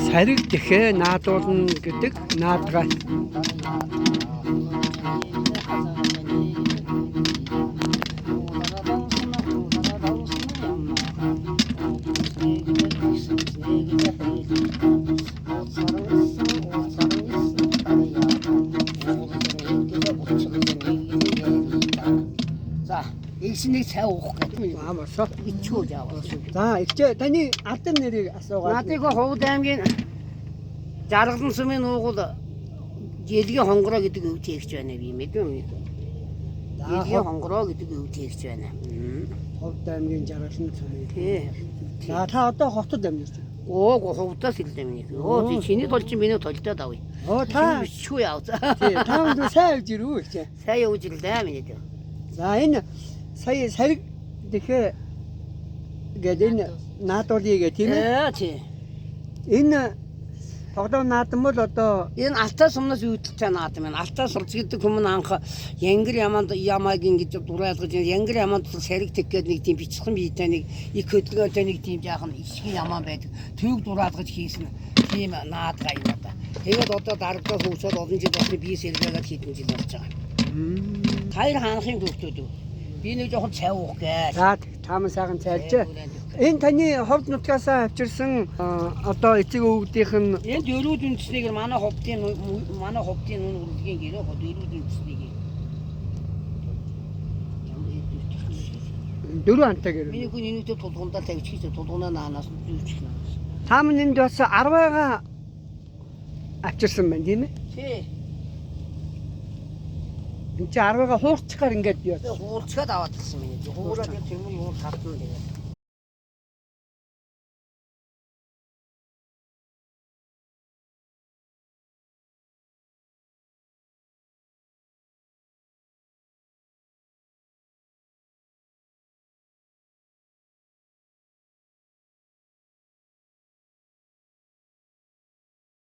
Сариг дэхээ наадуулна гэдэг наадгаа. За, ихснийг цай уух гэдэг юм. Амарсаа. Ичгүүж аваа. За, ихтэй таны алдан нэрийг асуугаад. Наадыг Ховд аймгийн Жаргалан сумын уугуул Жилгийн хонгороо гэдэг өв тээгч байна би мэдвэ юм. Жилгийн хонгороо гэдэг өв тээгч байна. Ховд аймгийн Жаргалан сумын. Тий. За, та одоо хотод амьдарч байна. Оо, Ховдоос хэлдэг юм. Оо, чиний тол чи миний толдоод авъя. Оо, та бичгүй яв. тий, та өндөр сайн явж ирүү их. Сайн явж ирлээ миний дээ. За, энэ сая сариг дэхээ гэдэг энэ наадуулъя гэх тийм ээ. Тий. Энэ тогдоо наадан бол одоо Энэ алтаа сумнаас үүдэлтэй наадам байна. Алтаа сурц гэдэг хүмүүс анх Янгир ямааг ингэж дураалгаж Янгир ямаанд сариг тэг гэдэг нэг тийм бичсэн биетэй нэг их хөдөлгөөтэй нэг тийм жаахан ишгийн ямаа байдаг. Төвөг дураалгаж хийсэн тийм наадгаа юм одоо. Тэгээд одоо дарагдаа хөвсөд олон жил болны бие сэргээгээд хийдэн жил болж байгаа. Хоёр хаанхын хүүхдүүд үү? Би нэг жоохон цай уух гээ. за тааман сайхан цайлж. Энэ таны ховд нутгаас авчирсан одоо эцэг өвгдийнх нь Энэ дөрүүд үндэснийг манай ховдын нүн урлагийн гэрээ дөрүүд үндэснийг. дөрөв антай гэр. Миний хүн энүүтэй тулгуундаа тавьж хийсэн тулгуунаа наанаас нь зүүчих юм. Тааман энд бас 10-ага авчирсан байна тийм ээ. Тий. Энд чи 10-ага хуурцгаар ингээд яа. Хуурцгаад аваад ирсэн миний. Хуураад тэр юм юу татсан тэгээд.